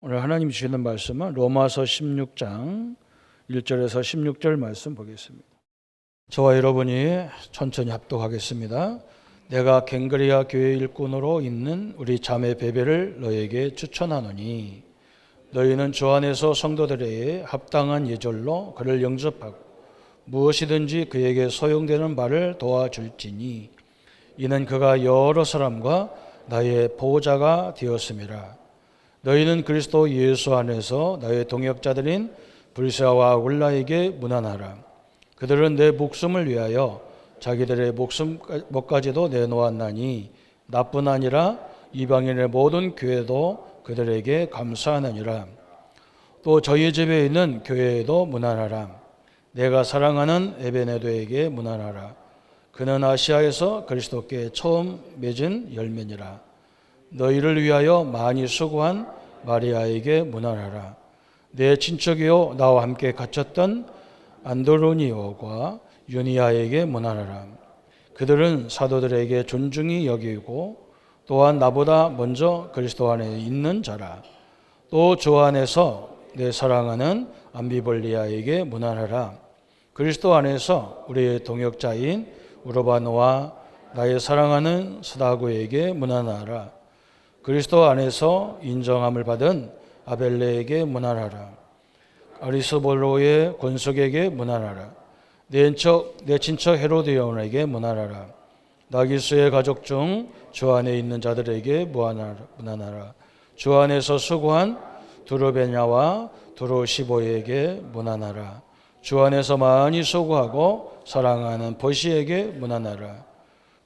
오늘 하나님 주시는 말씀은 로마서 16장 1절에서 16절 말씀 보겠습니다. 저와 여러분이 천천히 합독하겠습니다. 내가 갱그리아 교회 일꾼으로 있는 우리 자매 베베를 너에게 추천하노니 너희는 주 안에서 성도들에게 합당한 예절로 그를 영접하고 무엇이든지 그에게 소용되는 바를 도와줄지니 이는 그가 여러 사람과 나의 보호자가 되었음이라. 너희는 그리스도 예수 안에서 나의 동역자들인 브리스가와 아굴라에게 문안하라. 그들은 내 목숨을 위하여 자기들의 목까지도 내놓았나니 나뿐 아니라 이방인의 모든 교회도 그들에게 감사하느니라. 또 저희 집에 있는 교회에도 문안하라. 내가 사랑하는 에베네도에게 문안하라. 그는 아시아에서 그리스도께 처음 맺은 열매니라. 너희를 위하여 많이 수고한 마리아에게 문안하라. 내 친척이요 나와 함께 갇혔던 안드로니오과 유니아에게 문안하라. 그들은 사도들에게 존중이 여기고 또한 나보다 먼저 그리스도 안에 있는 자라. 또 주 안에서 내 사랑하는 암비볼리아에게 문안하라. 그리스도 안에서 우리의 동역자인 우르바노와 나의 사랑하는 스다고에게 문안하라. 그리스도 안에서 인정함을 받은 아벨레에게 문안하라. 아리스볼로의 권속에게 문안하라. 내 친척 헤로디온에게 문안하라. 나기수의 가족 중 주 안에 있는 자들에게 문안하라. 주 안에서 수고한 두르베냐와 두르시보에게 문안하라. 주 안에서 많이 수고하고 사랑하는 보시에게 문안하라.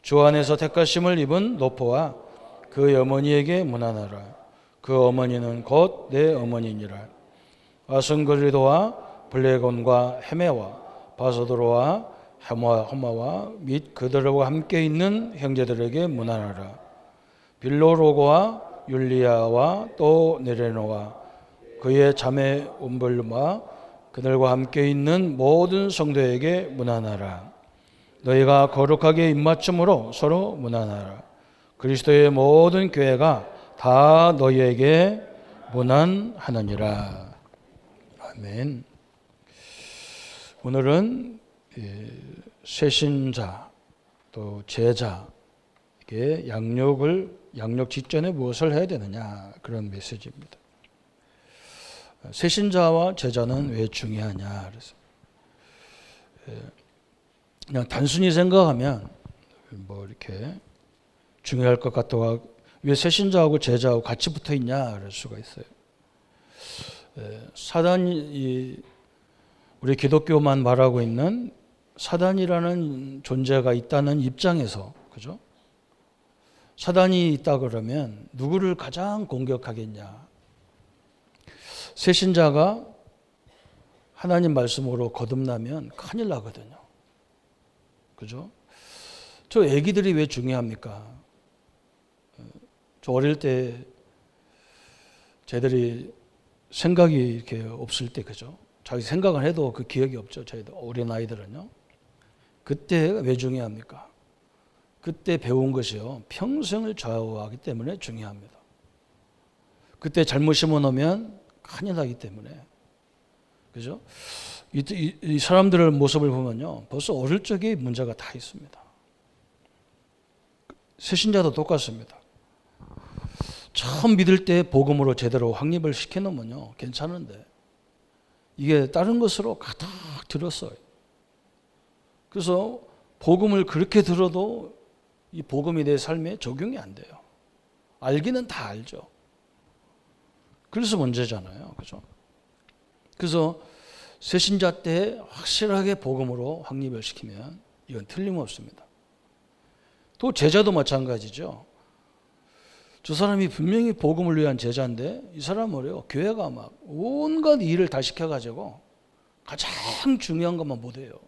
주 안에서 택하심을 입은 노포와 그 어머니에게 문안하라. 그 어머니는 곧 내 어머니니라. 아승그리도와 블레곤과 헤메와 바소드로와 헤마와 및 그들과 함께 있는 형제들에게 문안하라. 빌로로고와 율리아와 또 네레노와 그의 자매 온블루와 그들과 함께 있는 모든 성도에게 문안하라. 너희가 거룩하게 입맞춤으로 서로 문안하라. 그리스도의 모든 교회가 다 너희에게 문안하느니라. 아멘. 오늘은 새신자 또 제자에게 양육 직전에 무엇을 해야 되느냐 그런 메시지입니다. 새신자와 제자는 왜 중요하냐 그래서 그냥 단순히 생각하면 뭐 이렇게 중요할 것 같다고 왜 새신자하고 제자하고 같이 붙어 있냐 그럴 수가 있어요. 사단이 우리 기독교만 말하고 있는 사단이라는 존재가 있다는 입장에서 그죠? 사단이 있다 그러면 누구를 가장 공격하겠냐? 새신자가 하나님 말씀으로 거듭나면 큰일 나거든요. 그죠? 저 애기들이 왜 중요합니까? 저 어릴 때 쟤들이 생각이 이렇게 없을 때 그죠? 자기 생각을 해도 그 기억이 없죠. 저희들 어린 아이들은요. 그때 왜 중요합니까? 그때 배운 것이요 평생을 좌우하기 때문에 중요합니다. 그때 잘못 심어놓으면 큰일 나기 때문에 그죠? 이 사람들의 모습을 보면요 벌써 어릴 적에 문제가 다 있습니다. 새신자도 똑같습니다. 처음 믿을 때 복음으로 제대로 확립을 시켜놓으면요 괜찮은데 이게 다른 것으로 가득 들었어요. 그래서 복음을 그렇게 들어도 이 복음이 내 삶에 적용이 안 돼요. 알기는 다 알죠. 그래서 문제잖아요. 그죠? 그래서 새신자 때 확실하게 복음으로 확립을 시키면 이건 틀림없습니다. 또 제자도 마찬가지죠. 저 사람이 분명히 복음을 위한 제자인데 이 사람은 뭐래요? 교회가 막 온갖 일을 다 시켜가지고 가장 중요한 것만 못해요.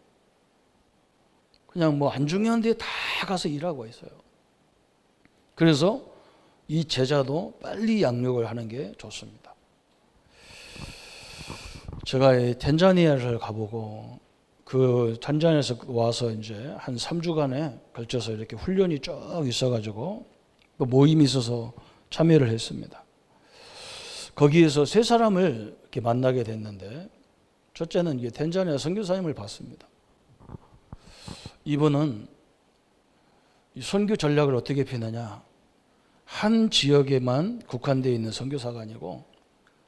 그냥 뭐 안 중요한 데 다 가서 일하고 있어요. 그래서 이 제자도 빨리 양육을 하는 게 좋습니다. 제가 텐자니아를 가보고 그 탄자니아에서 와서 이제 한 3주간에 걸쳐서 이렇게 훈련이 쭉 있어가지고 또 모임이 있어서 참여를 했습니다. 거기에서 세 사람을 이렇게 만나게 됐는데, 첫째는 이게 텐자니아 선교사님을 봤습니다. 이분은 이 선교 전략을 어떻게 펴느냐, 한 지역에만 국한되어 있는 선교사가 아니고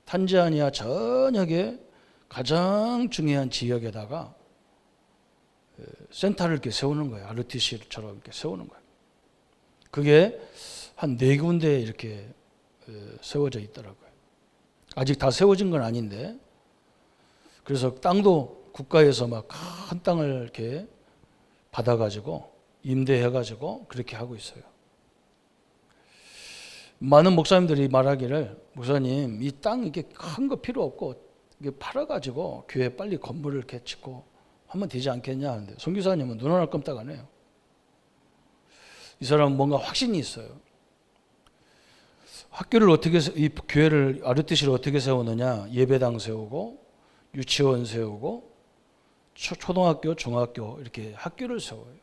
탄자니아 전역의 가장 중요한 지역에다가 센터를 이렇게 세우는 거예요. RTC처럼 이렇게 세우는 거예요. 그게 한 4군데 이렇게 세워져 있더라고요. 아직 다 세워진 건 아닌데, 그래서 땅도 국가에서 막 큰 땅을 이렇게 받아가지고 임대해가지고 그렇게 하고 있어요. 많은 목사님들이 말하기를, 목사님 이 땅 이렇게 큰 거 필요 없고 이게 팔아가지고 교회 빨리 건물을 이렇게 짓고 하면 되지 않겠냐 하는데, 선교사님은 눈 하나 깜짝 안 해요. 이 사람은 뭔가 확신이 있어요. 학교를 어떻게, 이 교회를 RTC를 어떻게 세우느냐, 예배당 세우고 유치원 세우고 초등학교, 중학교 이렇게 학교를 세워요.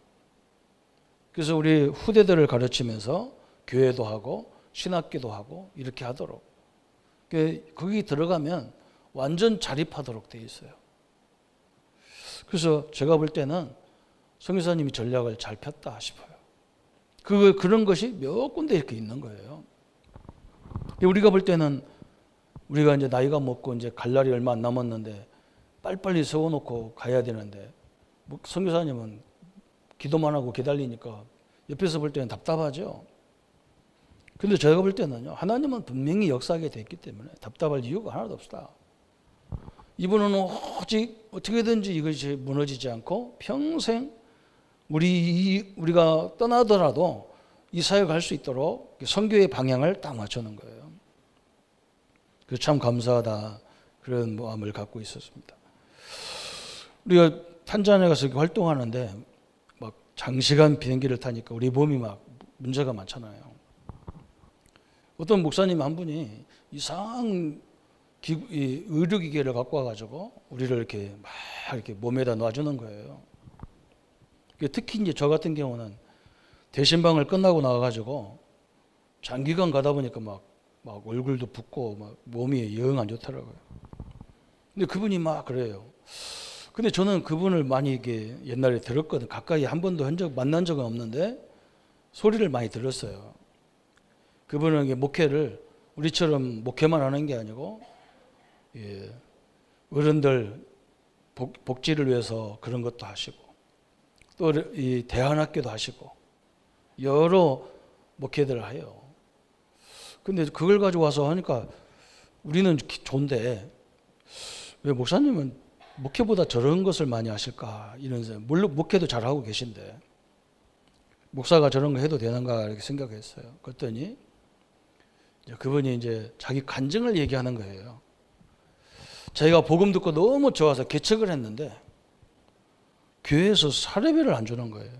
그래서 우리 후대들을 가르치면서 교회도 하고 신학교도 하고 이렇게 하도록, 거기 들어가면 완전 자립하도록 돼 있어요. 그래서 제가 볼 때는 선교사님이 전략을 잘 폈다 싶어요. 그런 것이 몇 군데 이렇게 있는 거예요. 우리가 볼 때는, 우리가 이제 나이가 먹고 이제 갈 날이 얼마 안 남았는데 빨리빨리 세워놓고 가야 되는데, 선교사님은 기도만 하고 기다리니까 옆에서 볼 때는 답답하죠. 근데 제가 볼 때는요, 하나님은 분명히 역사하게 됐기 때문에 답답할 이유가 하나도 없다. 이분은 오직 어떻게든지 이것이 무너지지 않고 평생 우리가 떠나더라도 이 사역을 할 수 있도록 선교의 방향을 딱 맞추는 거예요. 그래서 참 감사하다, 그런 마음을 갖고 있었습니다. 우리가 탄자니아 가서 이렇게 활동하는데 막 장시간 비행기를 타니까 우리 몸이 막 문제가 많잖아요. 어떤 목사님 한 분이 이상한 의료기계를 갖고 와가지고 우리를 이렇게 막 이렇게 몸에다 놔주는 거예요. 특히 이제 저 같은 경우는 대신방을 끝나고 나와가지고 장기간 가다 보니까 막 얼굴도 붓고 막 몸이 영 안 좋더라고요. 근데 그분이 막 그래요. 근데 저는 그분을 많이 이게 옛날에 들었거든. 가까이 한 번도 만난 적은 없는데 소리를 많이 들었어요. 그분은 이게 목회를 우리처럼 목회만 하는 게 아니고, 어른들 복지를 위해서 그런 것도 하시고, 또 이 대안학교도 하시고 여러 목회들을 해요. 근데 그걸 가지고 와서 하니까 우리는 좋은데 왜 목사님은 목회보다 저런 것을 많이 하실까, 이런 생각. 물론 목회도 잘하고 계신데 목사가 저런 거 해도 되는가 이렇게 생각했어요. 그랬더니 그분이 이제 자기 간증을 얘기하는 거예요. 자기가 복음 듣고 너무 좋아서 개척을 했는데 교회에서 사례비를 안 주는 거예요.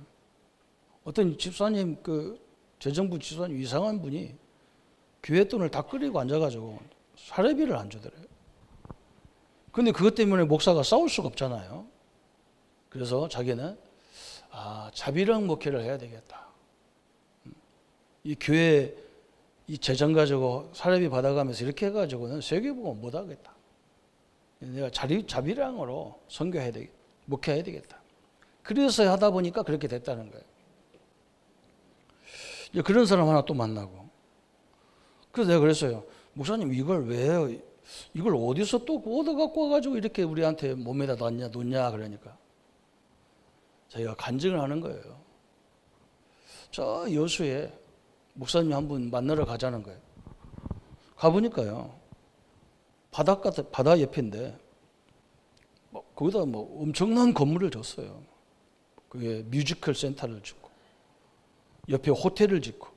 어떤 집사님, 재정부 집사님 이상한 분이 교회 돈을 다 끓이고 앉아가지고 사례비를 안 주더래요. 근데 그것 때문에 목사가 싸울 수가 없잖아요. 그래서 자기는 자비랑 목회를 해야 되겠다. 이 교회 이 재정 가지고 사례비 받아가면서 이렇게 해가지고는 세계복음 못 하겠다. 내가 자비랑으로 선교해야 되겠다. 목회해야 되겠다. 그래서 하다 보니까 그렇게 됐다는 거예요. 이제 그런 사람 하나 또 만나고, 그래서 내가 그랬어요. 목사님 이걸 어디서 또 얻어 갖고 와가지고 이렇게 우리한테 몸에다 놓냐 그러니까 자기가 간증을 하는 거예요. 저 여수에 목사님 한 분 만나러 가자는 거예요. 가보니까요, 바다 옆인데 거기다 엄청난 건물을 줬어요. 그게 뮤지컬 센터를 짓고 옆에 호텔을 짓고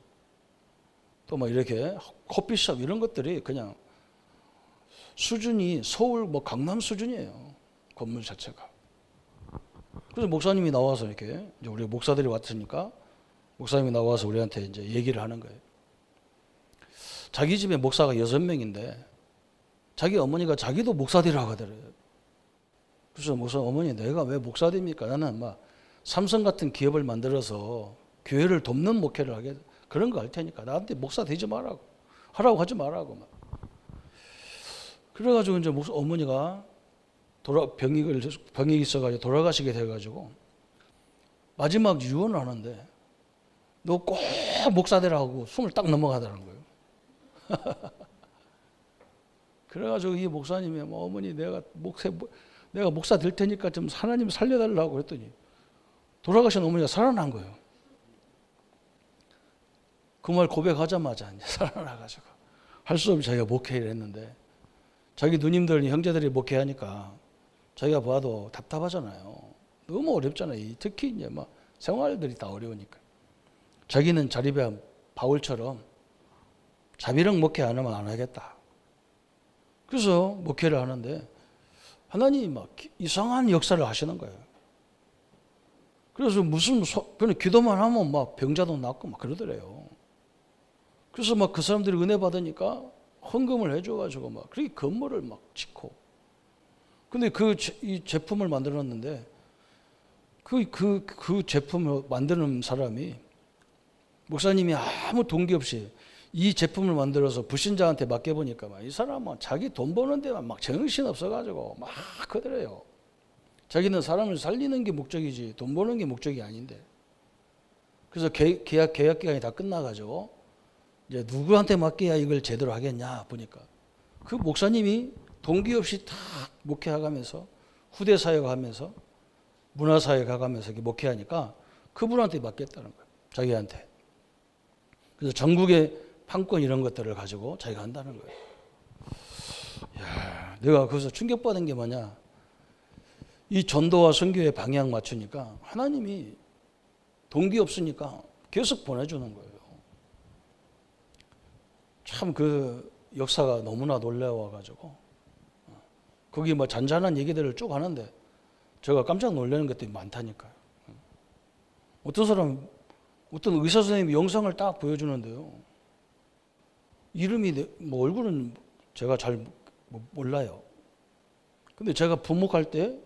또 이렇게 커피숍 이런 것들이 그냥 수준이 서울 강남 수준이에요. 건물 자체가. 그래서 목사님이 나와서 이렇게 이제 우리 목사들이 왔으니까 목사님이 나와서 우리한테 이제 얘기를 하는 거예요. 자기 집에 목사가 6명인데 자기 어머니가 자기도 목사되라고 하더래요. 그래서 어머니 내가 왜 목사됩니까? 나는 삼성 같은 기업을 만들어서 교회를 돕는 목회를 하게 그런 거 할 테니까 나한테 목사 되지 말라고 하라고 하지 말라고 그래가지고 이제 어머니가 병이 있어가지고 돌아가시게 돼가지고 마지막 유언을 하는데 너 꼭 목사 되라고 숨을 딱 넘어가더라는 거예요. 그래가지고 이 목사님이 어머니 내가 목사 될 테니까 좀 하나님 살려달라고 했더니 돌아가신 어머니가 살아난 거예요. 그 말 고백하자마자 이제 살아나가지고 할 수 없이 자기가 목회를 했는데 자기 누님들 형제들이 목회하니까 자기가 봐도 답답하잖아요. 너무 어렵잖아요. 특히 이제 막 생활들이 다 어려우니까 자기는 자리배 바울처럼 자비랑 목회 안 하면 안 하겠다. 그래서 목회를 하는데 하나님이 막 이상한 역사를 하시는 거예요. 그래서 그냥 기도만 하면 막 병자도 낫고 막 그러더래요. 그래서 막 그 사람들이 은혜 받으니까 헌금을 해줘가지고 막 그렇게 건물을 막 짓고. 근데 이 제품을 만들었는데 그 제품을 만드는 사람이 목사님이 아무 동기 없이 이 제품을 만들어서 불신자한테 맡겨보니까 막 이 사람은 자기 돈 버는 데만 막 정신 없어가지고 막 그러더래요. 자기는 사람을 살리는 게 목적이지 돈 버는 게 목적이 아닌데. 그래서 계약 기간이 다 끝나가지고 이제 누구한테 맡겨야 이걸 제대로 하겠냐 보니까 그 목사님이 동기 없이 다 목회하면서 후대 사역하면서 문화 사역하면서 이렇게 목회하니까 그분한테 맡겼다는 거예요. 자기한테. 그래서 전국의 판권 이런 것들을 가지고 자기가 한다는 거예요. 야, 내가 거기서 충격받은 게 뭐냐? 이 전도와 선교의 방향 맞추니까 하나님이 동기 없으니까 계속 보내주는 거예요. 참 그 역사가 너무나 놀라워가지고 거기 뭐 잔잔한 얘기들을 쭉 하는데 제가 깜짝 놀라는 것들이 많다니까요. 어떤 의사 선생님이 영상을 딱 보여주는데요. 이름이 뭐 얼굴은 제가 잘 몰라요. 근데 제가 부목할 때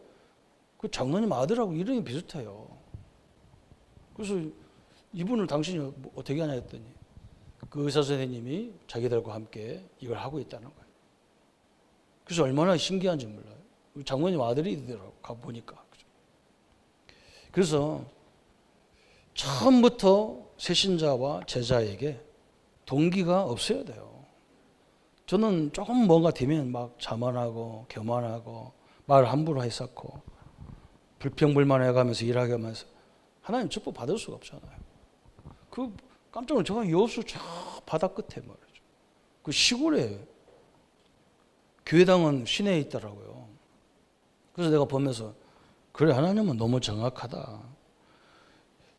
그 장로님 아들하고 이름이 비슷해요. 그래서 이분을 당신이 어떻게 하냐 했더니 그 의사 선생님이 자기들과 함께 이걸 하고 있다는 거예요. 그래서 얼마나 신기한지 몰라요. 장모님 아들이더라고 가보니까. 그래서 처음부터 새신자와 제자에게 동기가 없어야 돼요. 저는 조금 뭔가 되면 막 자만하고 교만하고 말 함부로 했었고 불평불만해가면서 일하게 하면서 하나님 축복 받을 수가 없잖아요. 그 깜짝 놀라서 제가 여수 저 바다 끝에 말이죠. 그 시골에 교회당은 시내에 있더라고요. 그래서 내가 보면서 그래 하나님은 너무 정확하다.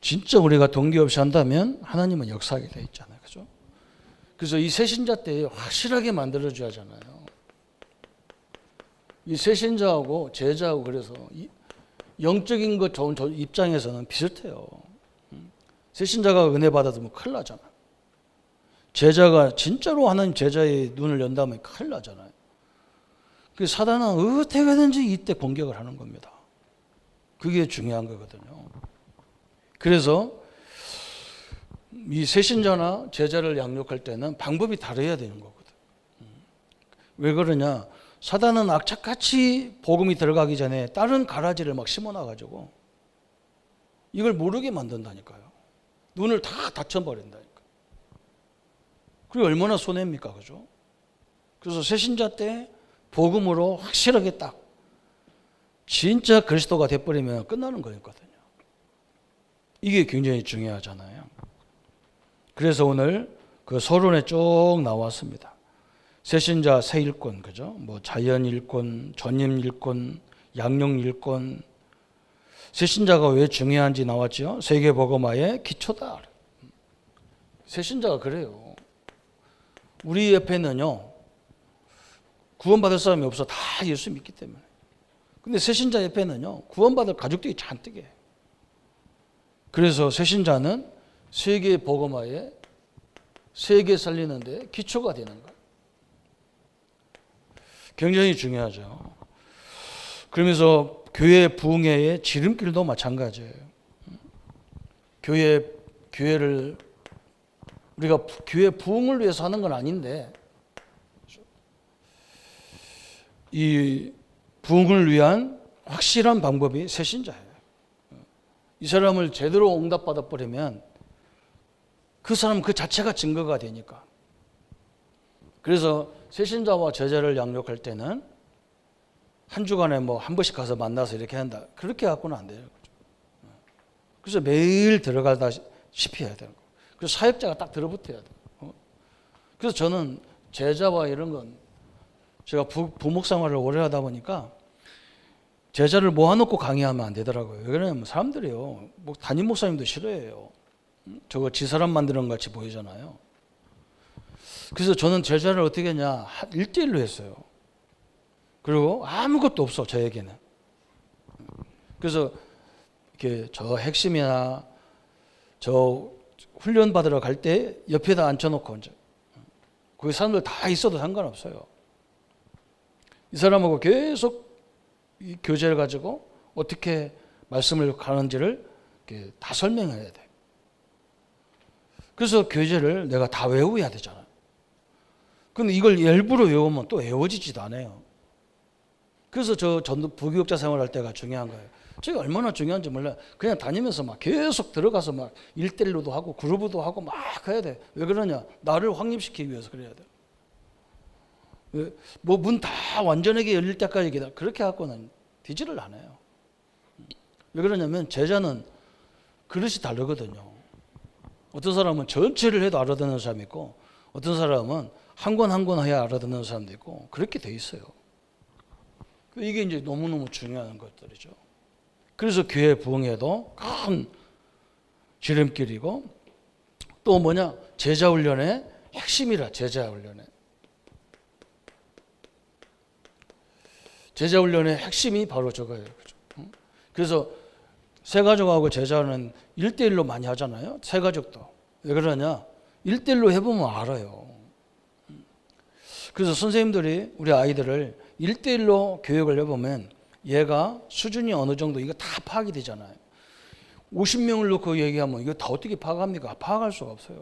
진짜 우리가 동기 없이 한다면 하나님은 역사하게 돼 있잖아요. 그죠? 그래서 이 새신자 때 확실하게 만들어줘야 하잖아요. 이 새신자하고 제자하고 그래서 영적인 것 좋은 입장에서는 비슷해요. 새신자가 은혜 받아두면 큰일 나잖아요. 제자가 진짜로 하나님 제자의 눈을 연다면 큰일 나잖아요. 그 사단은 어떻게든지 이때 공격을 하는 겁니다. 그게 중요한 거거든요. 그래서 이 새신자나 제자를 양육할 때는 방법이 다르야 되는 거거든. 왜 그러냐? 사단은 악착같이 복음이 들어가기 전에 다른 가라지를 막 심어놔가지고 이걸 모르게 만든다니까요. 눈을 다 닫혀버린다니까. 그게 얼마나 손해입니까? 그죠? 그래서 새신자 때 복음으로 확실하게 딱 진짜 그리스도가 돼버리면 끝나는 거거든요. 이게 굉장히 중요하잖아요. 그래서 오늘 그 서론에 쭉 나왔습니다. 새신자 새 일꾼, 그죠? 뭐 자연 일꾼, 전임 일꾼, 양육 일꾼. 새신자가 왜 중요한지 나왔죠? 세계 복음화의 기초다. 새신자가 그래요. 우리 옆에는요 구원받을 사람이 없어. 다 예수 믿기 때문에. 근데 새신자 옆에는요 구원받을 가족들이 잔뜩 해. 그래서 새신자는 세계 복음화에 세계 살리는데 기초가 되는 거예요. 굉장히 중요하죠. 그러면서 교회 부흥회의 지름길도 마찬가지예요. 교회를 우리가 교회 부흥을 위해서 하는 건 아닌데 이 부흥을 위한 확실한 방법이 새신자예요. 이 사람을 제대로 응답받아 버리면 그 사람 그 자체가 증거가 되니까. 그래서 새신자와 제자를 양육할 때는 한 주간에 뭐 한 번씩 가서 만나서 이렇게 한다. 그렇게 갖고는 안 돼요. 그래서 매일 들어가다시피 해야 되는 거예요. 그래서 사역자가 딱 들어붙어야 돼요. 그래서 저는 제자와 이런 건 제가 부목 생활을 오래 하다 보니까 제자를 모아놓고 강의하면 안 되더라고요. 왜 그러냐면 사람들이요, 뭐 담임 목사님도 싫어해요. 저거 지 사람 만드는 것 같이 보이잖아요. 그래서 저는 제자를 어떻게 했냐, 1대1로 했어요. 그리고 아무것도 없어, 저에게는. 그래서 이렇게 저 핵심이나 저 훈련 받으러 갈 때 옆에다 앉혀놓고 이제 거기 사람들 다 있어도 상관없어요. 이 사람하고 계속 이 교제를 가지고 어떻게 말씀을 가는지를 이렇게 다 설명해야 돼. 그래서 교제를 내가 다 외워야 되잖아요. 근데 이걸 일부러 외우면 또 외워지지도 않아요. 그래서 저 부교육자 생활할 때가 중요한 거예요. 저게 얼마나 중요한지 몰라요. 그냥 다니면서 막 계속 들어가서 막 1대1로도 하고 그룹도 하고 막 해야 돼. 왜 그러냐? 나를 확립시키기 위해서 그래야 돼. 뭐 문 다 완전하게 열릴 때까지 기다려. 그렇게 갖고는 되지를 않아요. 왜 그러냐면 제자는 그릇이 다르거든요. 어떤 사람은 전체를 해도 알아듣는 사람이 있고 어떤 사람은 한 권 한 권 해야 알아듣는 사람도 있고 그렇게 돼 있어요. 이게 이제 너무너무 중요한 것들이죠. 그래서 교회 부흥에도 큰 지름길이고 또 뭐냐? 제자 훈련의 핵심이라. 제자 훈련의 핵심이 바로 저거예요. 그래서 새가족하고 제자는 1대1로 많이 하잖아요. 새가족도. 왜 그러냐? 1대1로 해보면 알아요. 그래서 선생님들이 우리 아이들을 1대1로 교육을 해보면 얘가 수준이 어느 정도 이거 다 파악이 되잖아요. 50명을 놓고 얘기하면 이거 다 어떻게 파악합니까? 파악할 수가 없어요.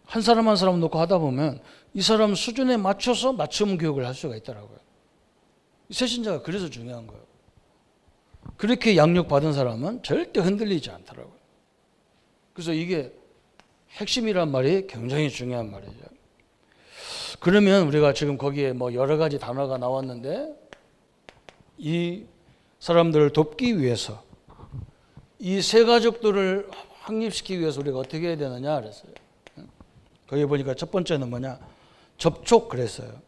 한 사람 한 사람 놓고 하다 보면 이 사람 수준에 맞춰서 맞춤 교육을 할 수가 있더라고요. 새신자가 그래서 중요한 거예요. 그렇게 양육받은 사람은 절대 흔들리지 않더라고요. 그래서 이게 핵심이란 말이 굉장히 중요한 말이죠. 그러면 우리가 지금 거기에 뭐 여러 가지 단어가 나왔는데 이 사람들을 돕기 위해서 이 세 가족들을 확립시키기 위해서 우리가 어떻게 해야 되느냐 그랬어요. 거기 보니까 첫 번째는 뭐냐? 접촉 그랬어요.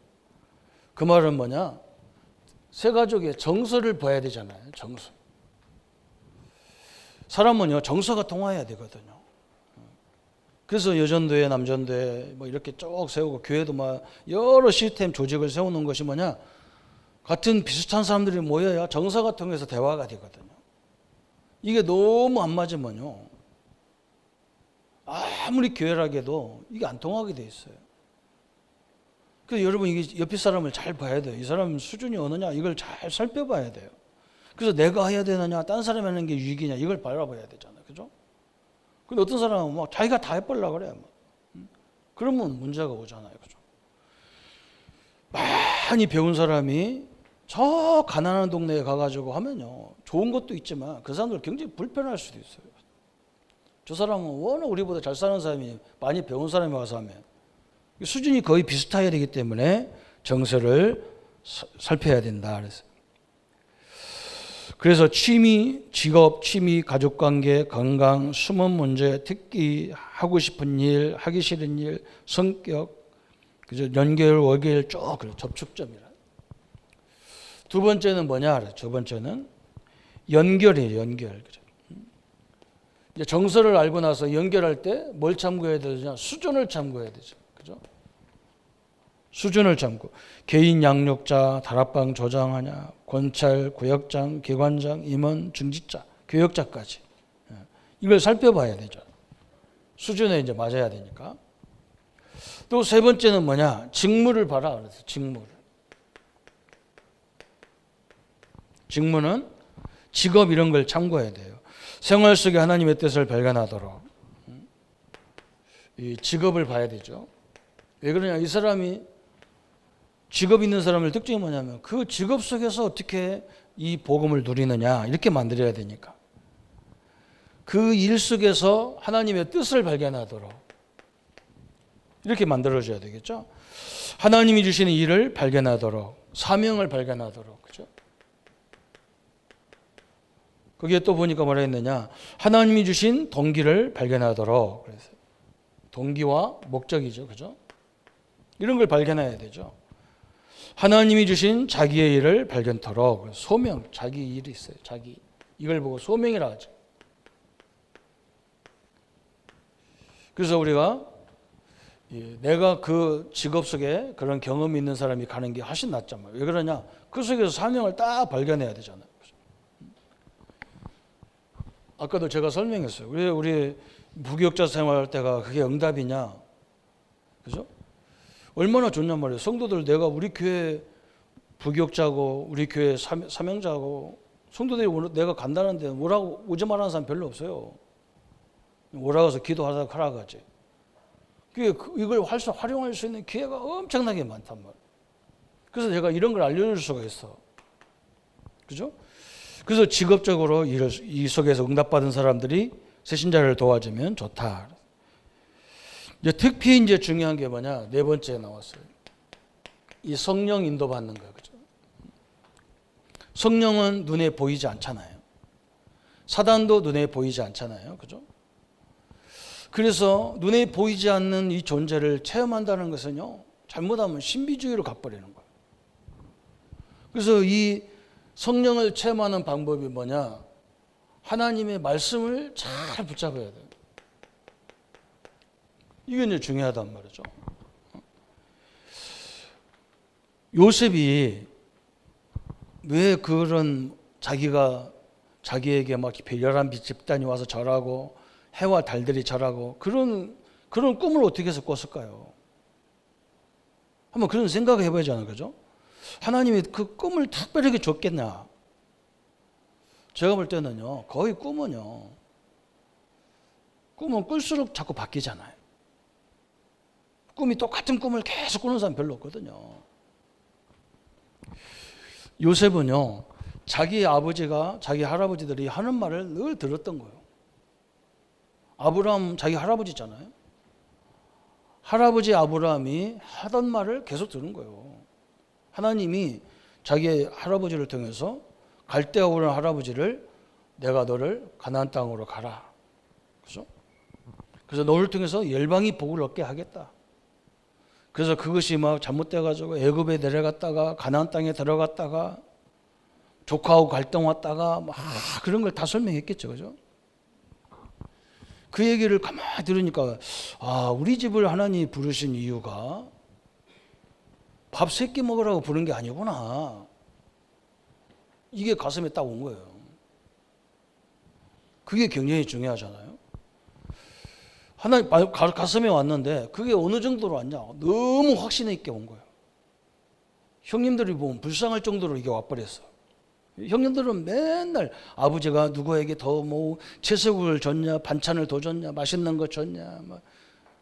그 말은 뭐냐? 세 가족의 정서를 봐야 되잖아요. 정서. 사람은요 정서가 통해야 되거든요. 그래서 여전도회, 남전도회 뭐 이렇게 쭉 세우고 교회도 막 여러 시스템 조직을 세우는 것이 뭐냐? 같은 비슷한 사람들이 모여야 정서가 통해서 대화가 되거든요. 이게 너무 안 맞으면요 아무리 교회라고 이게 안 통하게 돼 있어요. 그래서 여러분 이게 옆에 사람을 잘 봐야 돼요. 이 사람 수준이 어느냐 이걸 잘 살펴봐야 돼요. 그래서 내가 해야 되느냐 딴 사람이 하는 게 유익이냐 이걸 바라봐야 되잖아요. 그죠? 근데 어떤 사람은 막 자기가 다 해보려고 그래요. 그러면 문제가 오잖아요. 그죠? 많이 배운 사람이 저 가난한 동네에 가가지고 하면요 좋은 것도 있지만 그 사람들 굉장히 불편할 수도 있어요. 저 사람은 워낙 우리보다 잘 사는 사람이 많이 배운 사람이 와서 하면 수준이 거의 비슷해야 되기 때문에 정서를 살펴야 된다 그래서 취미, 직업, 취미, 가족관계, 건강, 숨은 문제, 특기, 하고 싶은 일, 하기 싫은 일, 성격, 그죠? 연결, 월결 쭉 접촉점이라. 두 번째는 뭐냐? 두 번째는 연결이에요. 연결. 그죠? 이제 정서를 알고 나서 연결할 때 뭘 참고해야 되냐? 수준을 참고해야 되죠. 그죠? 수준을 참고 개인 양육자, 다락방 조장하냐, 권찰, 구역장, 기관장, 임원, 중지자, 교역자까지 이걸 살펴봐야 되죠. 수준에 이제 맞아야 되니까. 또 세 번째는 뭐냐? 직무를 봐라 그래서 직무를. 직무는 직업 이런 걸 참고해야 돼요. 생활 속에 하나님의 뜻을 발견하도록 이 직업을 봐야 되죠. 왜 그러냐? 이 사람이 직업 있는 사람의 특징이 뭐냐면 그 직업 속에서 어떻게 이 복음을 누리느냐 이렇게 만들어야 되니까 그 일 속에서 하나님의 뜻을 발견하도록 이렇게 만들어줘야 되겠죠. 하나님이 주시는 일을 발견하도록 사명을 발견하도록 그죠? 거기에 또 보니까 뭐라 했느냐 하나님이 주신 동기를 발견하도록 그래서 동기와 목적이죠. 그죠? 이런 걸 발견해야 되죠. 하나님이 주신 자기의 일을 발견토록 소명, 자기 일이 있어요. 자기 이걸 보고 소명이라 하죠. 그래서 우리가 내가 그 직업 속에 그런 경험이 있는 사람이 가는 게 훨씬 낫단 말이에요. 왜 그러냐? 그 속에서 사명을 딱 발견해야 되잖아요. 아까도 제가 설명했어요. 왜 우리 부교육자 생활할 때가 그게 응답이냐? 그죠? 얼마나 좋냔 말이에요. 성도들 내가 우리 교회 부교육자고 우리 교회 사명자고 성도들이 내가 간다는데 뭐라고 오지 말라는 사람 별로 없어요. 오라고 해서 기도하다가 가라가지. 이걸 활용할 수 있는 기회가 엄청나게 많단 말이에요. 그래서 제가 이런 걸 알려줄 수가 있어. 그죠? 그래서 직업적으로 이 속에서 응답받은 사람들이 새신자를 도와주면 좋다. 이제 특히 이제 중요한 게 뭐냐? 네 번째에 나왔어요. 이 성령 인도받는 거예요. 그죠? 성령은 눈에 보이지 않잖아요. 사단도 눈에 보이지 않잖아요. 그죠? 그래서 눈에 보이지 않는 이 존재를 체험한다는 것은요, 잘못하면 신비주의로 가버리는 거예요. 그래서 이 성령을 체험하는 방법이 뭐냐? 하나님의 말씀을 잘 붙잡아야 돼요. 이게 이제 중요하단 말이죠. 요셉이 왜 그런 자기에게 막 열한 집단이 와서 절하고 해와 달들이 절하고 그런 꿈을 어떻게 해서 꿨을까요? 한번 그런 생각을 해봐야잖아요. 그죠? 하나님이 그 꿈을 특별하게 줬겠냐? 제가 볼 때는요, 거의 꿈은 꿀수록 자꾸 바뀌잖아요. 꿈이 똑같은 꿈을 계속 꾸는 사람 별로 없거든요. 요셉은요, 자기 아버지가, 자기 할아버지들이 하는 말을 늘 들었던 거예요. 아브라함 자기 할아버지잖아요. 할아버지 아브라함이 하던 말을 계속 들은 거예요. 하나님이 자기 할아버지를 통해서 갈대아 오는 할아버지를 내가 너를 가나안 땅으로 가라. 그죠? 그래서 너를 통해서 열방이 복을 얻게 하겠다. 그래서 그것이 막 잘못돼가지고 애굽에 내려갔다가 가나안 땅에 들어갔다가 조카하고 갈등 왔다가 막 그런 걸 다 설명했겠죠. 그죠? 그 얘기를 가만히 들으니까 우리 집을 하나님이 부르신 이유가 밥 3끼 먹으라고 부른 게 아니구나. 이게 가슴에 딱 온 거예요. 그게 굉장히 중요하잖아요. 하나님 가슴에 왔는데 그게 어느 정도로 왔냐? 너무 확신 있게 온 거예요. 형님들이 보면 불쌍할 정도로 이게 와버렸어. 형님들은 맨날 아버지가 누구에게 더 뭐 채소를 줬냐, 반찬을 더 줬냐, 맛있는 거 줬냐,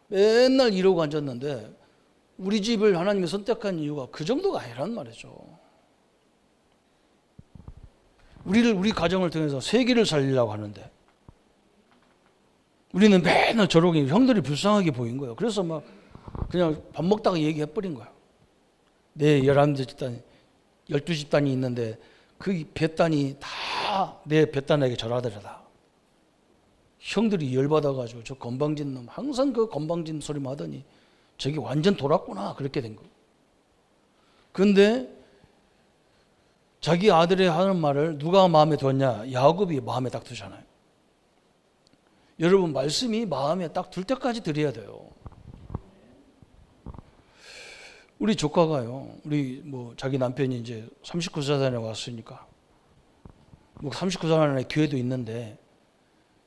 맨날 이러고 앉았는데 우리 집을 하나님이 선택한 이유가 그 정도가 아니란 말이죠. 우리 가정을 통해서 세계를 살리려고 하는데 우리는 맨날 저러고 형들이 불쌍하게 보인 거예요. 그래서 막 그냥 밥 먹다가 얘기해버린 거예요. 내 11집단, 12집단이 있는데 그 뱃단이 다 내 뱃단에게 절하더라. 형들이 열받아가지고 저 건방진 놈 항상 그 건방진 소리만 하더니 저기 완전 돌았구나 그렇게 된 거예요. 근데 자기 아들이 하는 말을 누가 마음에 뒀냐? 야곱이 마음에 딱 두잖아요. 여러분 말씀이 마음에 딱 둘 때까지 드려야 돼요. 우리 조카가요. 우리 자기 남편이 이제 39사단에 왔으니까 39사단에 교회도 있는데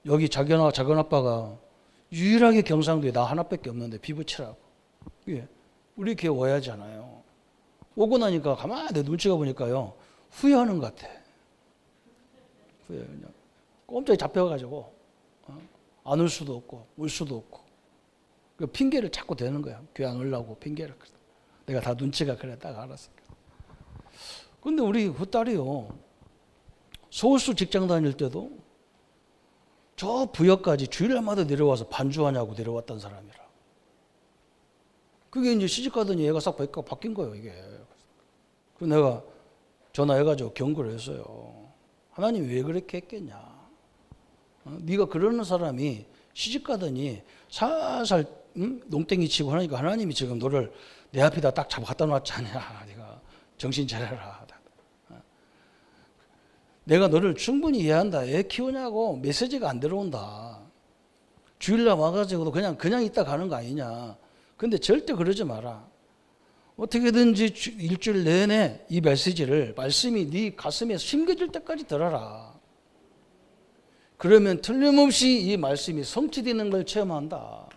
여기 작은 아빠가 유일하게 경상도에 나 하나밖에 없는데 비부치라고. 우리 교회 와야잖아요. 오고 나니까 가만히 내 눈치가 보니까요. 후회하는 것 같아. 후회. 그냥 꼼짝이 잡혀가지고 안 올 수도 없고 올 수도 없고 핑계를 자꾸 대는 거야. 교회 안 오려고 핑계를. 내가 다 눈치가 그래 딱 알았어. 근데 우리 그 딸이요, 서울수 직장 다닐 때도 저 부여까지 주일날마다 내려와서 반주하냐고 내려왔던 사람이라. 그게 이제 시집 가더니 얘가 싹 바뀐 거예요, 이게. 그래서 내가 전화해가지고 경고를 했어요. 하나님이 왜 그렇게 했겠냐. 네가 그러는 사람이 시집 가더니 살살 농땡이 치고 하니까 하나님이 지금 너를 내 앞에다 딱 잡아 갖다 놨잖아. 네가 정신 차려라. 내가 너를 충분히 이해한다. 애 키우냐고 메시지가 안 들어온다. 주일날 와가지고도 그냥 있다 가는 거 아니냐. 근데 절대 그러지 마라. 어떻게든지 일주일 내내 이 말씀이 네 가슴에 심겨질 때까지 들어라. 그러면 틀림없이 이 말씀이 성취되는 걸 체험한다.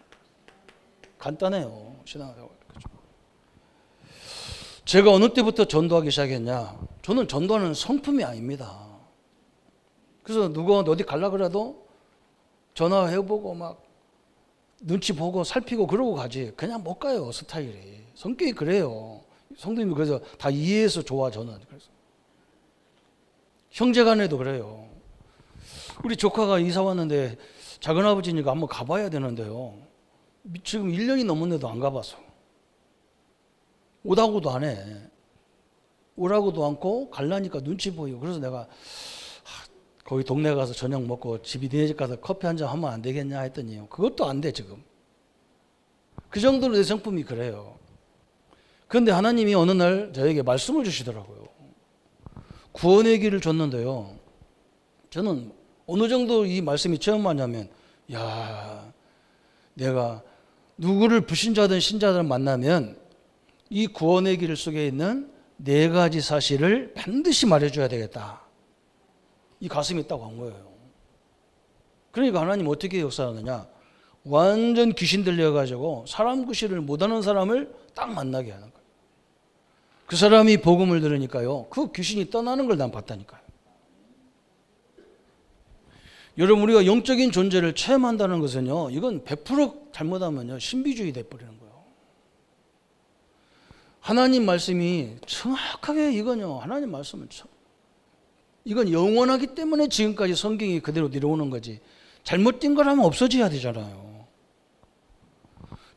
간단해요. 신앙생활. 제가 어느 때부터 전도하기 시작했냐. 저는 전도하는 성품이 아닙니다. 그래서 누가 어디 가려고 그래도 전화해보고 막 눈치 보고 살피고 그러고 가지. 그냥 못 가요, 스타일이. 성격이 그래요. 성도님도 그래서 다 이해해서 좋아, 저는. 그래서 형제간에도 그래요. 우리 조카가 이사 왔는데 작은아버지니까 한번 가봐야 되는데요. 지금 1년이 넘었는데도 안 가봤어. 오라고도 안 해. 오라고도 않고 갈라니까 눈치 보이고. 그래서 내가 거기 동네 가서 저녁 먹고 집이 니네 집 가서 커피 한잔 하면 안 되겠냐 했더니 그것도 안 돼, 지금. 그 정도로 내 성품이 그래요. 그런데 하나님이 어느 날 저에게 말씀을 주시더라고요. 구원의 길을 줬는데요. 저는 어느 정도 이 말씀이 체험하냐면, 야, 내가 누구를 불신자든 신자든 만나면 이 구원의 길 속에 있는 4가지 사실을 반드시 말해줘야 되겠다. 이 가슴이 딱 온 거예요. 그러니까 하나님 어떻게 역사하느냐. 완전 귀신 들려가지고 사람 구실을 못하는 사람을 딱 만나게 하는 거예요. 그 사람이 복음을 들으니까요, 그 귀신이 떠나는 걸 난 봤다니까요. 여러분, 우리가 영적인 존재를 체험한다는 것은요, 이건 100% 잘못하면요 신비주의 돼버리는 거예요. 하나님 말씀이 정확하게 이건요, 하나님 말씀은 이건 영원하기 때문에 지금까지 성경이 그대로 내려오는 거지, 잘못된 거라면 없어져야 되잖아요.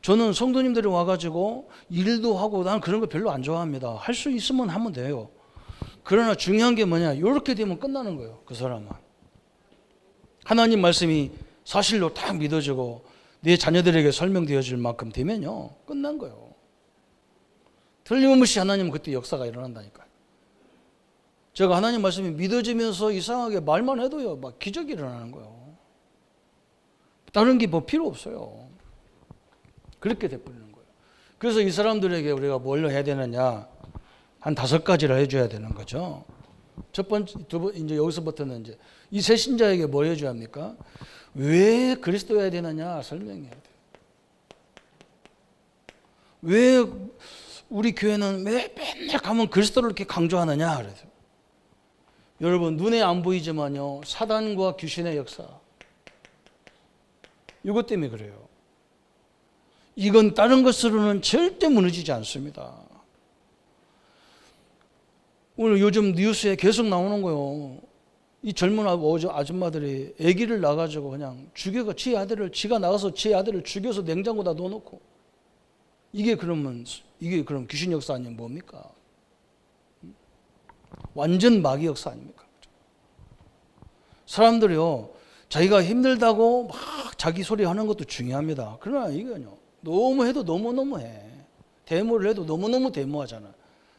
저는 성도님들이 와가지고 일도 하고, 난 그런 거 별로 안 좋아합니다. 할 수 있으면 하면 돼요. 그러나 중요한 게 뭐냐, 이렇게 되면 끝나는 거예요, 그 사람은. 하나님 말씀이 사실로 딱 믿어지고 내 자녀들에게 설명되어질 만큼 되면요, 끝난 거예요. 틀림없이 하나님은 그때 역사가 일어난다니까요. 제가 하나님 말씀이 믿어지면서 이상하게 말만 해도요, 막 기적이 일어나는 거예요. 다른 게 뭐 필요 없어요. 그렇게 돼버리는 거예요. 그래서 이 사람들에게 우리가 뭘 해야 되느냐, 한 5가지를 해줘야 되는 거죠. 첫 번째, 이제 여기서부터는 이제 이 새신자에게 뭘 해줘야 합니까? 왜 그리스도여야 되느냐 설명해야 돼요. 왜 우리 교회는 왜 맨날 가면 그리스도를 이렇게 강조하느냐 그래서. 여러분, 눈에 안 보이지만요, 사단과 귀신의 역사, 이것 때문에 그래요. 이건 다른 것으로는 절대 무너지지 않습니다. 오늘 요즘 뉴스에 계속 나오는 거예요. 이 젊은 아줌마들이 아기를 낳아가지고 그냥 죽여가 지가 나가서 지 아들을 죽여서 냉장고에다 넣어놓고, 이게 그럼 귀신 역사 아니면 뭡니까? 완전 마귀 역사 아닙니까? 사람들이요, 자기가 힘들다고 막 자기 소리 하는 것도 중요합니다. 그러나 이거요, 너무 해도 너무너무해. 데모를 해도 너무너무 데모하잖아.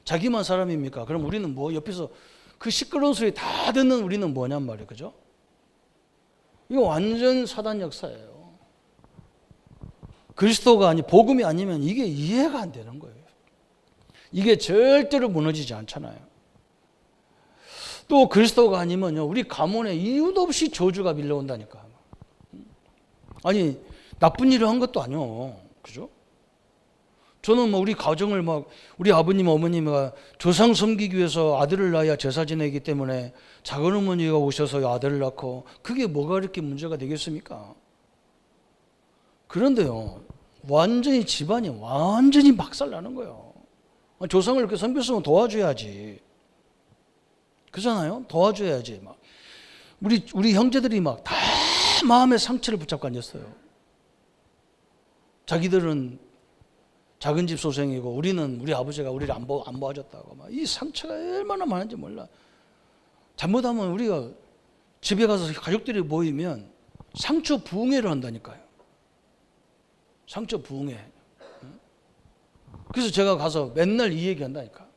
자기만 사람입니까? 그럼 우리는 뭐 옆에서 그 시끄러운 소리 다 듣는 우리는 뭐냔 말이에요. 그죠? 이거 완전 사단 역사예요. 그리스도가 복음이 아니면 이게 이해가 안 되는 거예요. 이게 절대로 무너지지 않잖아요. 또 그리스도가 아니면요, 우리 가문에 이유도 없이 저주가 밀려온다니까. 아니, 나쁜 일을 한 것도 아니요. 그죠? 저는 우리 가정을 우리 아버님, 어머니가 조상 섬기기 위해서 아들을 낳아야 제사 지내기 때문에 작은 어머니가 오셔서 아들을 낳고, 그게 뭐가 이렇게 문제가 되겠습니까? 그런데요, 집안이 완전히 박살나는 거예요. 조상을 이렇게 섬겼으면 도와줘야지. 그잖아요. 도와줘야지. 막 우리 형제들이 막 다 마음의 상처를 붙잡고 앉았어요. 자기들은 작은 집 소생이고 우리는 우리 아버지가 우리를 안 봐줬다고 막 이 상처가 얼마나 많은지 몰라. 잘못하면 우리가 집에 가서 가족들이 모이면 상처 부흥회를 한다니까요. 상처 부흥회. 그래서 제가 가서 맨날 이 얘기 한다니까.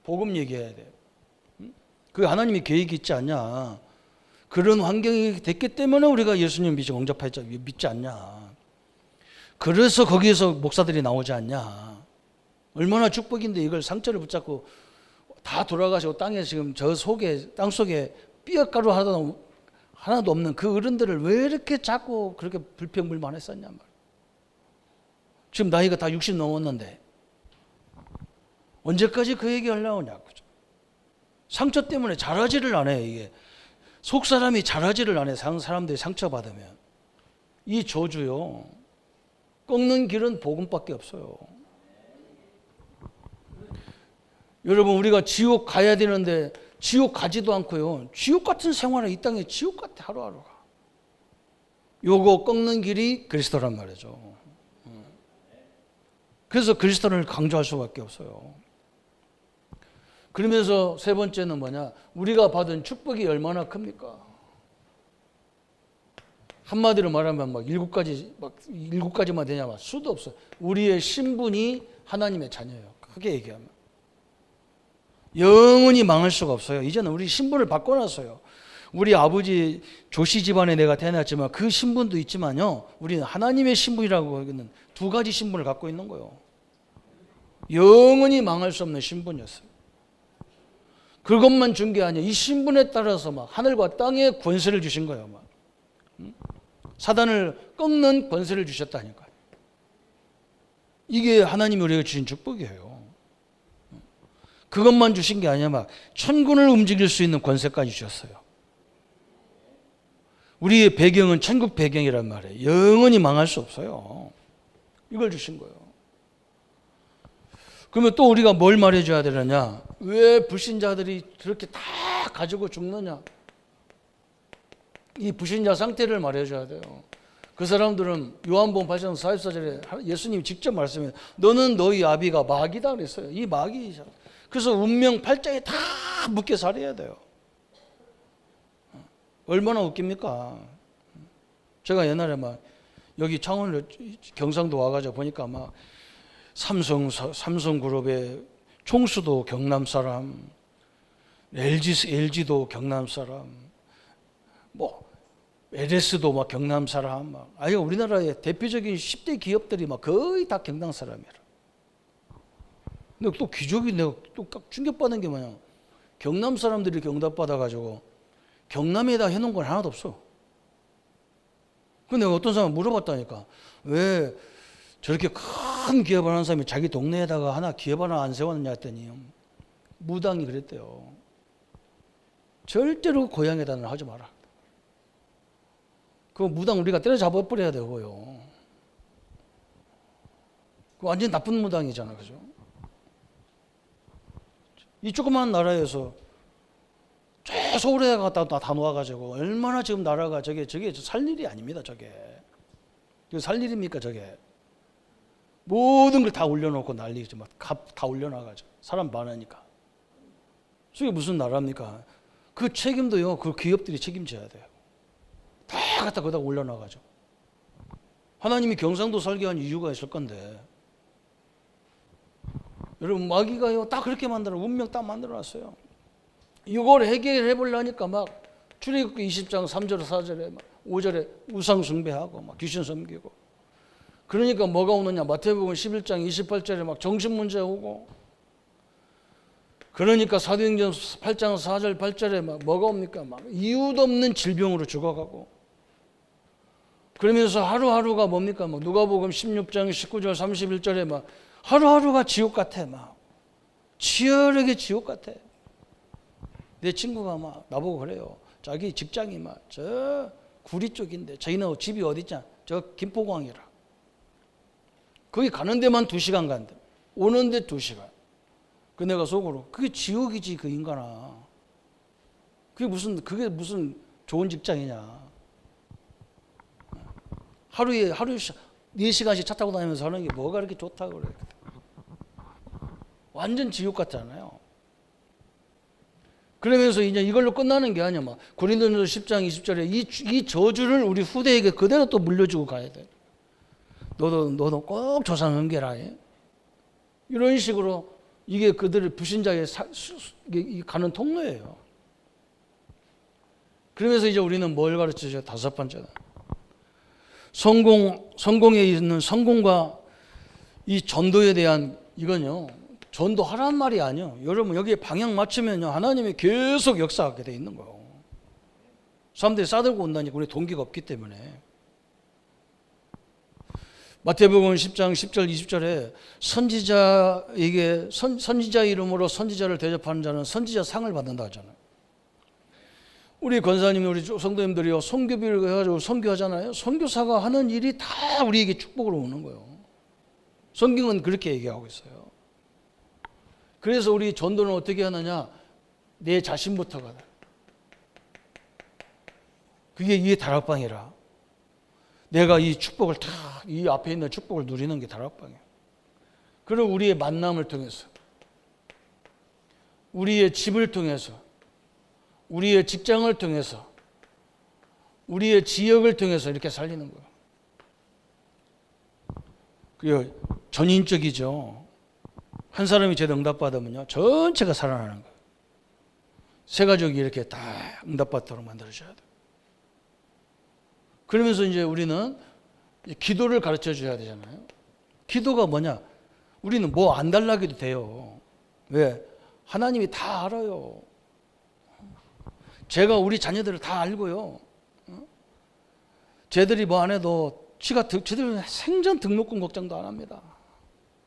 복음 얘기해야 돼요. 그 하나님이 계획이 있지 않냐. 그런 환경이 됐기 때문에 우리가 예수님 믿지 않냐. 그래서 거기에서 목사들이 나오지 않냐. 얼마나 축복인데 이걸 상처를 붙잡고 다 돌아가시고 땅에 지금 땅 속에 삐약가루 하나도 없는 그 어른들을 왜 이렇게 자꾸 그렇게 불평불만했었냐 말이야. 지금 나이가 다 60 넘었는데 언제까지 그 얘기 하려고 하냐고. 상처 때문에 잘하지를 않아요. 이게 속 사람이 잘하지를 않아요. 사람들이 상처받으면. 이 저주요, 꺾는 길은 복음밖에 없어요. 여러분, 우리가 지옥 가야 되는데 지옥 가지도 않고요, 지옥 같은 생활을 이 땅에 지옥 같아 하루하루가. 요거 꺾는 길이 그리스도란 말이죠. 그래서 그리스도를 강조할 수밖에 없어요. 그러면서 세 번째는 뭐냐? 우리가 받은 축복이 얼마나 큽니까? 한마디로 말하면 막 일곱 가지만 되냐? 막 수도 없어. 우리의 신분이 하나님의 자녀예요. 크게 얘기하면. 영원히 망할 수가 없어요. 이제는 우리 신분을 바꿔놨어요. 우리 아버지 조씨 집안에 내가 태어났지만 그 신분도 있지만요, 우리는 하나님의 신분이라고 하는 두 가지 신분을 갖고 있는 거예요. 영원히 망할 수 없는 신분이었어요. 그것만 준 게 아니에요. 이 신분에 따라서 막 하늘과 땅에 권세를 주신 거예요. 막. 사단을 꺾는 권세를 주셨다니까요. 이게 하나님이 우리에게 주신 축복이에요. 그것만 주신 게 아니라 막 천군을 움직일 수 있는 권세까지 주셨어요. 우리의 배경은 천국 배경이란 말이에요. 영원히 망할 수 없어요. 이걸 주신 거예요. 그러면 또 우리가 뭘 말해줘야 되느냐? 왜 불신자들이 그렇게 다 가지고 죽느냐? 이 불신자 상태를 말해줘야 돼요. 그 사람들은 요한복음 8장 44절에 예수님이 직접 말씀해, 너는 너희 아비가 마귀다 그랬어요. 이 마귀. 그래서 운명 팔짱에 다 묶여 살아야 돼요. 얼마나 웃깁니까? 제가 옛날에 막 여기 창원 경상도 와가지고 보니까 막 삼성그룹의 총수도 경남 사람, LG도 경남 사람, 뭐 LS도 막 경남 사람, 막 아예 우리나라의 대표적인 10대 기업들이 막 거의 다 경남 사람이라. 근데 또 기적이 내가 또 충격받은 게 뭐냐? 경남 사람들이 경답받아가지고 경남에다 해놓은 건 하나도 없어. 근데 내가 어떤 사람 물어봤다니까. 왜 저렇게 큰 기업을 하는 사람이 자기 동네에다가 하나 기업 하나 안 세웠느냐 했더니 무당이 그랬대요. 절대로 고향에다는 하지 마라. 그 무당 우리가 때려잡아 버려야 되고요. 그 완전 나쁜 무당이잖아, 그죠? 이 조그만 나라에서 저 서울에 갔다 다 놓아가지고 얼마나 지금 나라가 저게 살 일이 아닙니다, 저게. 살 일입니까, 저게? 모든 걸 다 올려놓고 난리지, 막 다 올려놔가지고 사람 많으니까. 저게 무슨 나라입니까? 그 책임도요, 그 기업들이 책임져야 돼요. 다 갖다 거기다 올려놔가지고. 하나님이 경상도 살게 한 이유가 있을 건데. 여러분, 마귀가요, 딱 그렇게 운명 딱 만들어놨어요. 이걸 해결해 보려니까 막 출애굽기 20장 3절 4절에 막 5절에 우상 숭배하고 막 귀신 섬기고. 그러니까 뭐가 오느냐? 마태복음 11장 28절에 막 정신 문제 오고. 그러니까 사도행전 8장 4절 8절에 막 뭐가 옵니까? 막 이유도 없는 질병으로 죽어가고. 그러면서 하루하루가 뭡니까? 막 누가복음 16장 19절 31절에 막 하루하루가 지옥 같아. 막 치열하게 지옥 같아. 내 친구가 막 나보고 그래요. 자기 직장이 막 저 구리 쪽인데 자기는 집이 어디 있냐? 저 김포공항이라. 거기 가는 데만 2시간 간대. 오는데 2시간. 그 내가 속으로 그게 지옥이지 그 인간아. 그게 무슨 좋은 직장이냐. 하루에 4시간씩 차 타고 다니면서 하는 게 뭐가 그렇게 좋다고 그래. 완전 지옥 같잖아요. 그러면서 이제 이걸로 끝나는 게 아니야. 막 고린도전서 10장 20절에 이 저주를 우리 후대에게 그대로 또 물려주고 가야 돼. 너도 꼭 조상 응계라 해. 이런 식으로 이게 그들의 불신자의 가는 통로예요. 그러면서 이제 우리는 뭘 가르치죠? 5번째는 성공에 있는 성공과 이 전도에 대한 이건요. 전도하라는 말이 아니에요. 여러분 여기에 방향 맞추면요. 하나님이 계속 역사하게 돼 있는 거예요. 사람들이 싸들고 온다니까 우리 동기가 없기 때문에. 마태복음 10장 10절 20절에 선지자에게 선지자 이름으로 선지자를 대접하는 자는 선지자 상을 받는다 하잖아요. 우리 권사님, 우리 성도님들이요 선교비를 해가지고 선교하잖아요. 선교사가 하는 일이 다 우리에게 축복으로 오는 거예요. 성경은 그렇게 얘기하고 있어요. 그래서 우리 전도는 어떻게 하느냐? 내 자신부터가. 그게 이게 다락방이라. 내가 이 축복을 다, 이 앞에 있는 축복을 누리는 게 다락방이에요. 그리고 우리의 만남을 통해서, 우리의 집을 통해서, 우리의 직장을 통해서, 우리의 지역을 통해서 이렇게 살리는 거예요. 그게 전인적이죠. 한 사람이 제대 응답받으면요 전체가 살아나는 거예요. 세 가족이 이렇게 다 응답받도록 만들어줘야 돼요. 그러면서 이제 우리는 기도를 가르쳐 줘야 되잖아요. 기도가 뭐냐? 우리는 뭐 안 달라기도 돼요. 왜? 하나님이 다 알아요. 제가 우리 자녀들을 다 알고요. 쟤들이 뭐 안 해도 쟤들은 생전 등록금 걱정도 안 합니다.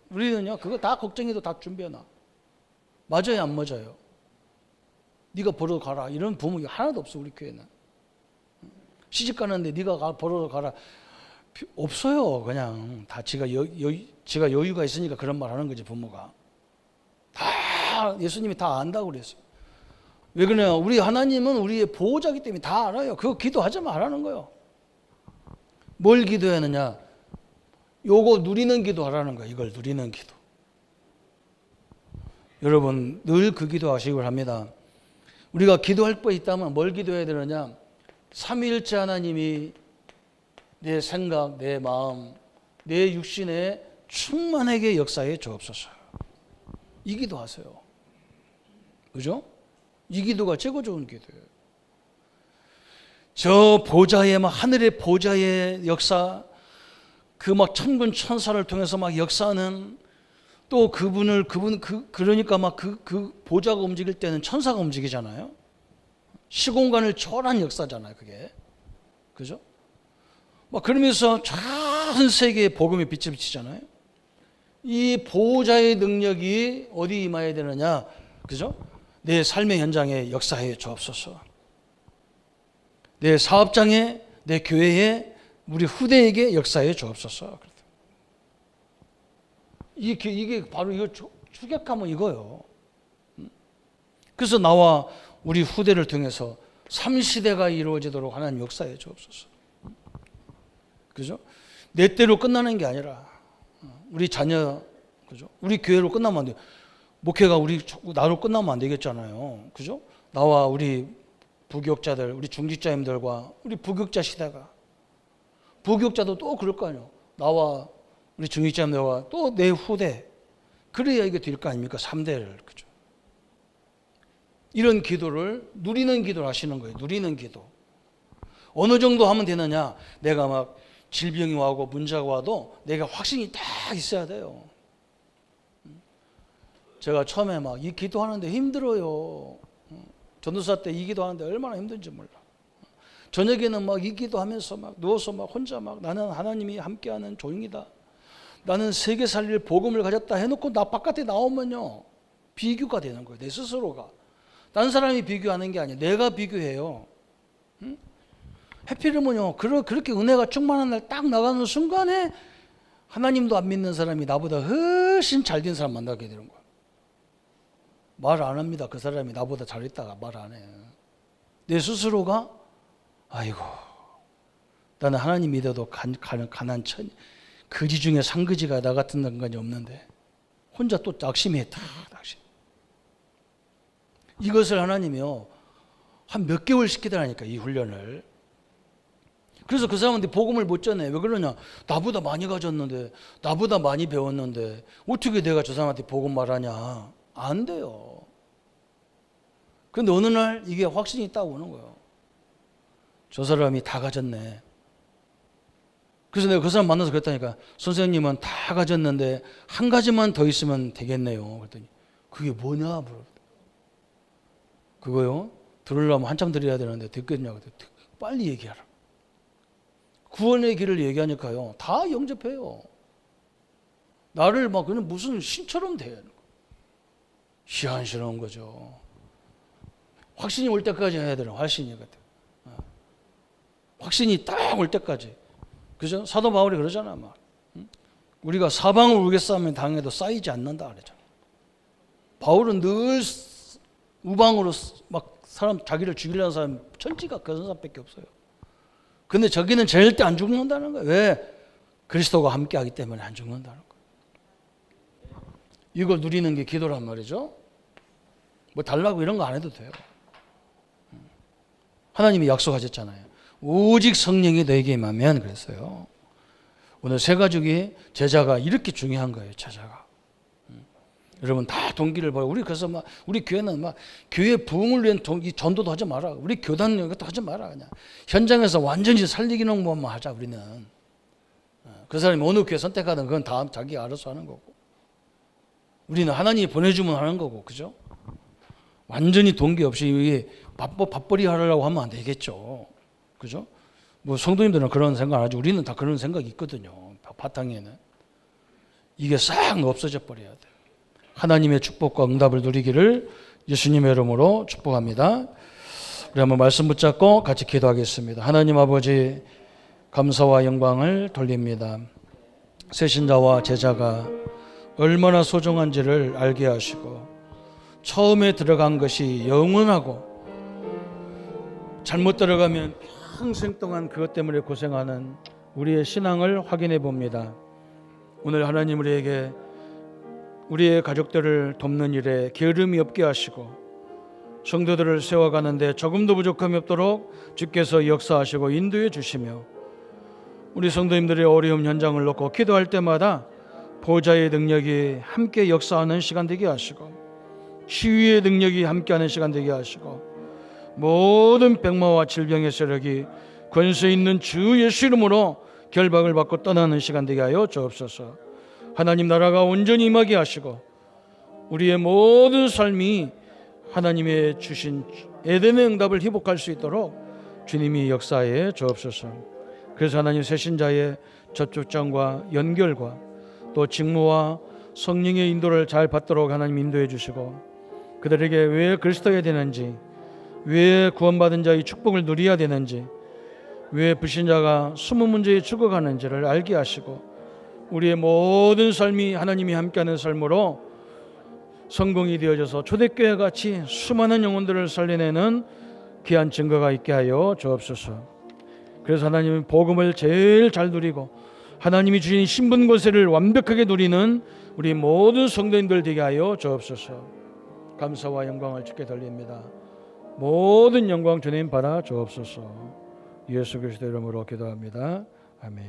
우리는요 그거 다 걱정해도 다 준비해놔. 맞아요 안 맞아요? 네가 벌어 가라 이런 부모 하나도 없어 우리 교회는. 시집 가는데 네가 벌어 가라 없어요. 그냥 다 지가 여유가 있으니까 그런 말 하는 거지. 부모가 다 예수님이 다 안다고 그랬어요. 왜 그래요? 우리 하나님은 우리의 보호자이기 때문에 다 알아요. 그거 기도하지 말라는 거예요. 뭘 기도하느냐? 요거 누리는 기도 하라는 거예요. 이걸 누리는 기도. 여러분 늘 그 기도 하시길 합니다. 우리가 기도할 거 있다면 뭘 기도해야 되느냐? 삼위일체 하나님이 내 생각, 내 마음, 내 육신에 충만하게 역사해 주옵소서. 이 기도 하세요. 그죠? 이 기도가 최고 좋은 기도예요. 저 보좌의 막 하늘의 보좌의 역사, 그 막 천군 천사를 통해서 막 역사하는 또 그러니까 막 그 보좌가 움직일 때는 천사가 움직이잖아요. 시공간을 초월한 역사잖아요, 그게. 그죠? 막 그러면서 전 세계에 복음의 빛을 비치잖아요. 이 보호자의 능력이 어디 임해야 되느냐? 그죠? 내 삶의 현장에 역사해 주옵소서. 내 사업장에, 내 교회에, 우리 후대에게 역사해 주옵소서. 이게 바로 이거 추격하면 이거요. 그래서 나와 우리 후대를 통해서 3시대가 이루어지도록 하나님 역사해 주옵소서. 그죠? 내 때로 끝나는 게 아니라 우리 자녀, 그죠? 우리 교회로 끝나면 안 돼요. 목회가 나로 끝나면 안 되겠잖아요. 그죠? 나와 우리 부교육자들, 우리 중직자님들과 우리 부교육자 시대가, 부교육자도 또 그럴 거 아니에요. 나와 우리 중직자님들과 또 내 후대. 그래야 이게 될 거 아닙니까? 3대를. 그죠? 이런 기도를 누리는 기도를 하시는 거예요. 누리는 기도. 어느 정도 하면 되느냐? 내가 막 질병이 와고 문제가 와도 내가 확신이 딱 있어야 돼요. 제가 처음에 막 이 기도하는데 힘들어요. 전도사 때 이 기도하는데 얼마나 힘든지 몰라. 저녁에는 막 이 기도하면서 막 누워서 막 혼자 막 나는 하나님이 함께하는 종이다. 나는 세계 살릴 복음을 가졌다 해놓고 나 바깥에 나오면요 비교가 되는 거예요. 내 스스로가. 다른 사람이 비교하는 게 아니에요. 내가 비교해요. 응? 해피름은요 그렇게 은혜가 충만한 날 딱 나가는 순간에 하나님도 안 믿는 사람이 나보다 훨씬 잘 된 사람 만나게 되는 거예요. 말 안 합니다. 그 사람이 나보다 잘했다가 말 안 해. 내 스스로가 아이고 나는 하나님 믿어도 가난 거지 중에 상거지가 나 같은 인간이 없는데 혼자 또 낙심해. 낙심. 이것을 하나님이요 한 몇 개월 시키더라니까 이 훈련을. 그래서 그 사람한테 복음을 못 전해. 왜 그러냐? 나보다 많이 가졌는데 나보다 많이 배웠는데 어떻게 내가 저 사람한테 복음 말하냐? 안 돼요. 그런데 어느 날 이게 확신이 딱 오는 거예요. 저 사람이 다 가졌네. 그래서 내가 그 사람 만나서 그랬다니까. 선생님은 다 가졌는데 한 가지만 더 있으면 되겠네요. 그랬더니 그게 뭐냐 물어보더라고요. 그거요? 들으려면 한참 들어야 되는데 듣겠냐고. 빨리 얘기하라. 구원의 길을 얘기하니까요. 다 영접해요. 나를 막 그냥 무슨 신처럼 대하는 거예요. 희한스러운 거죠. 확신이 올 때까지 해야 되는 확신이 같아요. 확신이 딱 올 때까지. 그죠? 사도 바울이 그러잖아. 막. 우리가 사방을 우겨싸면 당해도 쌓이지 않는다 그러잖아. 바울은 늘 우방으로 막 사람 자기를 죽이려는 사람 천지가 그런 사람밖에 없어요. 근데 저기는 절대 안 죽는다는 거예요. 왜? 그리스도가 함께하기 때문에 안 죽는다는 거예요. 이걸 누리는 게 기도란 말이죠. 뭐 달라고 이런 거 안 해도 돼요. 하나님이 약속하셨잖아요. 오직 성령이 너에게 임하면 그랬어요. 오늘 세 가족이 제자가 이렇게 중요한 거예요. 제자가. 여러분 다 동기를 봐요. 우리 그래서 막 우리 교회는 막 교회 부흥을 위한 전도도 하지 마라. 우리 교단 이것도 하지 마라. 그냥 현장에서 완전히 살리기는 뭐만 하자. 우리는 그 사람이 어느 교회 선택하든 그건 다 자기가 알아서 하는 거고. 우리는 하나님이 보내주면 하는 거고, 그죠? 완전히 동기 없이 이게 밥벌이 하려고 하면 안 되겠죠. 그죠? 뭐 성도님들은 그런 생각 안 하죠. 우리는 다 그런 생각이 있거든요. 바탕에는. 이게 싹 없어져 버려야 돼. 하나님의 축복과 응답을 누리기를 예수님의 이름으로 축복합니다. 우리 한번 말씀 붙잡고 같이 기도하겠습니다. 하나님 아버지 감사와 영광을 돌립니다. 새신자와 제자가 얼마나 소중한지를 알게 하시고 처음에 들어간 것이 영원하고 잘못 들어가면 평생 동안 그것 때문에 고생하는 우리의 신앙을 확인해 봅니다. 오늘 하나님 우리에게 우리의 가족들을 돕는 일에 게으름이 없게 하시고 성도들을 세워가는데 조금도 부족함이 없도록 주께서 역사하시고 인도해 주시며 우리 성도님들의 어려움 현장을 놓고 기도할 때마다 보좌의 능력이 함께 역사하는 시간 되게 하시고 치유의 능력이 함께하는 시간 되게 하시고 모든 병마와 질병의 세력이 권세 있는 주 예수 이름으로 결박을 받고 떠나는 시간 되게 하여 주옵소서. 하나님 나라가 온전히 임하게 하시고 우리의 모든 삶이 하나님의 주신 에덴의 응답을 회복할 수 있도록 주님이 역사해 주옵소서. 그래서 하나님 새신자의 접촉점과 연결과 또 직무와 성령의 인도를 잘 받도록 하나님 인도해 주시고 그들에게 왜 그리스도여야 되는지, 왜 구원받은 자의 축복을 누려야 되는지, 왜 불신자가 숨은 문제에 죽어가는지를 알게 하시고 우리의 모든 삶이 하나님이 함께하는 삶으로 성공이 되어져서 초대교회 같이 수많은 영혼들을 살려내는 귀한 증거가 있게 하여 주옵소서. 그래서 하나님은 복음을 제일 잘 누리고 하나님이 주신 신분 권세를 완벽하게 누리는 우리 모든 성도인들 되게 하여 주옵소서. 감사와 영광을 주께 돌립니다. 모든 영광 주님 받아 주옵소서. 예수 그리스도 이름으로 기도합니다. 아멘.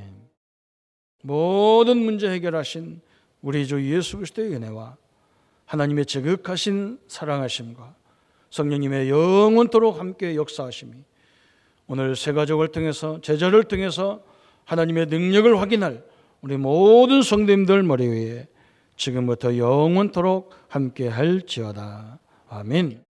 모든 문제 해결하신 우리 주 예수 그리스도의 은혜와 하나님의 지극하신 사랑하심과 성령님의 영원토록 함께 역사하심이 오늘 새 가족을 통해서 제자를 통해서 하나님의 능력을 확인할 우리 모든 성도님들 머리 위에 지금부터 영원토록 함께 할지어다. 아멘.